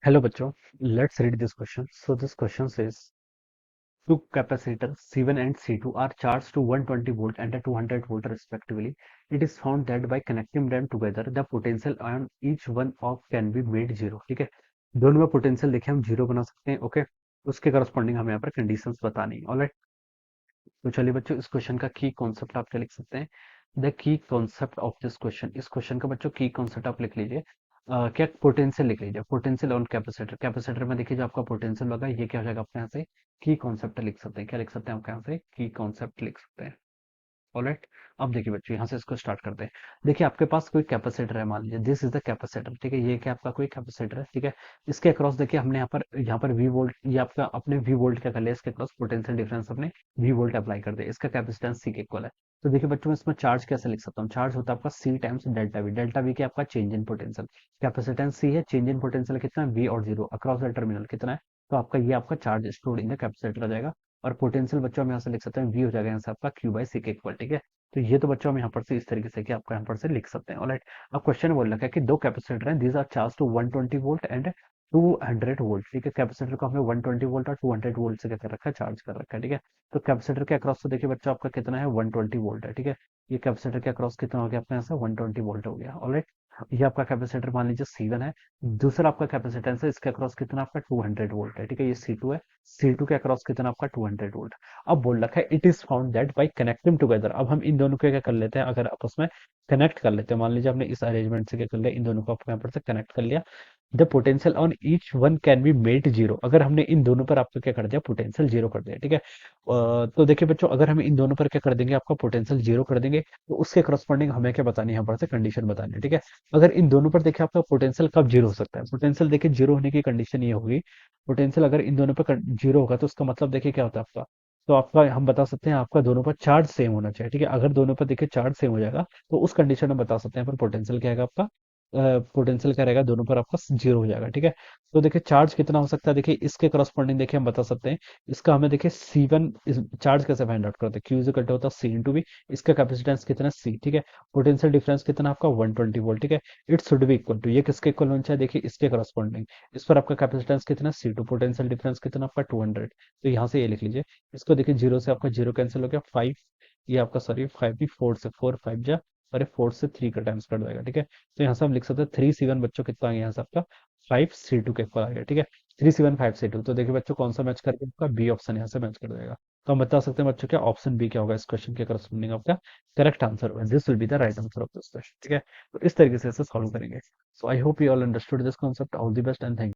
Hello बच्चों, let's read this question. So this question says two capacitors C1 and C2 are charged to 120 volt and 200 volt respectively. It is found that by connecting them together, the potential on each one of can be made zero. ठीक है, दोनों में potential देखे हम zero बना सकते हैं. Okay, उसके करस्पॉन्डिंग हमें यहाँ पर कंडीशंस बतानी है. ऑलराइट, तो चलिए बच्चों, इस क्वेश्चन का की कॉन्सेप्ट आप क्या लिख सकते हैं? The key concept of this question, इस क्वेश्चन का बच्चों की कॉन्सेप्ट आप लिख लीजिए. क्या पोटेंशियल लिख लीजिए, पोटेंशियल ऑन कैपेसिटर. कैपेसिटर में देखिए जो आपका पोटेंशियल होगा ये क्या हो जाएगा आपके यहाँ से की कॉन्सेप्ट लिख सकते हैं. क्या लिख सकते हैं आपके यहाँ से की कॉन्सेप्ट लिख सकते हैं. ऑलराइट, अब देखिए बच्चों यहाँ से इसको स्टार्ट करते हैं. देखिए आपके पास कोई कैपेसिटर है, मान लीजिए दिस इज द कैपेसिटर. ठीक है, ये क्या आपका कोई कैपेसिटर है. ठीक है, इसके अक्रॉस देखिए हमने यहाँ पर वी वोल्ट, ये आपका अपने वी वोल्ट क्या कर लिया, इसके अक्रॉस पोटेंशियल डिफरेंस अपने वी वोल्ट अप्लाई कर दे. इसका कैपेसिटेंस सी के इक्वल है. तो देखिए बच्चों मैं इसमें चार्ज कैसे लिख सकता हूँ? चार्ज होता है आपका C times delta V. Delta V क्या आपका change in potential. Capacitance C है, चेंज इन पोटेंशियल कितना है, वी और जीरो अक्रॉस द टर्मिनल कितना है. तो आपका ये आपका charge stored in the capacitor आ जाएगा. और पोटेंशियल बच्चों हम यहाँ से लिख सकते हैं वी हो जाएगा यहाँ से आपका क्यू बाई सी के इक्वल. ठीक है, तो ये तो बच्चों हम यहाँ पर से इस तरीके से कि आपको यहाँ पर से लिख सकते हैं. ऑलराइट, अब क्वेश्चन बोल रखा है कि दो कैपेसिटर हैं, these are charge to 120 volt and 200 volt. ठीक है, कैपेसिटर को हमने 120 वोल्ट और 200 वोल्ट से क्या कर रखा है, चार्ज कर रखा है. ठीक है, तो कैपेसिटर के अक्रॉस तो देखिए बच्चों आपका कितना है, 120 वोल्ट है. ठीक है, ये कैपेसिटर के अक्रॉस कितना हो गया आपका यहाँ से 120 वोल्ट हो गया. ऑलराइट, ये आपका कैपेसिटर मान लीजिए C1 है. दूसरा आपका कैपेसिटेंस है, इसके अक्रॉस कितना आपका 200 वोल्ट है. ठीक है, ये C2 है. C2 के अक्रॉस कितना आपका 200 वोल्ट. अब बोल रखा है it is found that bye connecting together. अब हम इन दोनों को क्या कर लेते हैं, अगर आपस में कनेक्ट कर लेते हैं, मान लीजिए आपने इस अरेंजमेंट से क्या कर लिया, इन दोनों को आप यहाँ पर से कनेक्ट कर लिया. The potential on each one can be made zero. अगर हमने इन दोनों पर आपका क्या कर दिया, पोटेंशियल जीरो कर दिया. ठीक है, तो देखिए बच्चों अगर हम इन दोनों पर क्या कर देंगे, आपका पोटेंशियल जीरो कर देंगे, तो उसके करस्पॉन्डिंग हमें क्या बतानी है, यहाँ पर से कंडीशन बतानी है. ठीक है, अगर इन दोनों पर देखिए आपका पोटेंशियल कब जीरो हो सकता है, पोटेंशियल देखिए जीरो होने की कंडीशन ये होगी. पोटेंशियल अगर इन दोनों पर जीरो होगा तो उसका मतलब देखिए क्या होता है आपका, तो आपका हम बता सकते हैं आपका दोनों पर चार्ज सेम होना चाहिए. ठीक है, अगर दोनों पर देखिए चार्ज सेम हो जाएगा तो उस कंडीशन में बता सकते हैं पर पोटेंशियल क्या आएगा आपका, पोटेंशियल क्या रहेगा, दोनों पर आपका जीरो हो जाएगा. ठीक है, तो देखिए चार्ज कितना हो सकता है, देखिए इसके करस्पॉन्डिंग देखिए हम बता सकते हैं. इसका हमें देखिए C1 चार्ज कैसे फाइंड आउट करते हैं, क्यू इज इक्वल टू होता है C इंटू वी. इसका कैपेसिटेंस कितना है C. ठीक है, पोटेंशियल डिफरेंस कितना आपका 120 वोल्ट. ठीक है, it should be equal to, ये किसके इक्वल होना चाहिए, देखिए इसके करस्पॉन्डिंग. इस पर आपका कैपेसिटेंस कितना C2, पोटेंशियल डिफरेंस कितना आपका 200. तो यहाँ से ये लिख लीजिए. इसको देखिए जीरो से आपका जीरो कैंसिल हो गया, 5, ये आपका सॉरी 5 भी 4 से 4 5 जा, अरे 4 से 3 का टाइम्स कट जाएगा. ठीक है, तो यहाँ से हम लिख सकते हैं 3C1 बच्चों कितना आ गया यहाँ से आपका 5C2 के इक्वल आ गया. ठीक है, 3C1 5C2. तो देखिए बच्चों कौन सा मैच करके आपका बी ऑप्शन यहाँ से मैच कर जाएगा. तो हम बता सकते हैं बच्चों क्या ऑप्शन बी क्या होगा इस क्वेश्चन के करस्पॉन्डिंग आपका करेक्ट आंसर होगा. This will be the right answer of this question. ठीक है, तो इस तरीके से इसे सॉल्व करेंगे. So I hope you all understood this concept. All the best and thank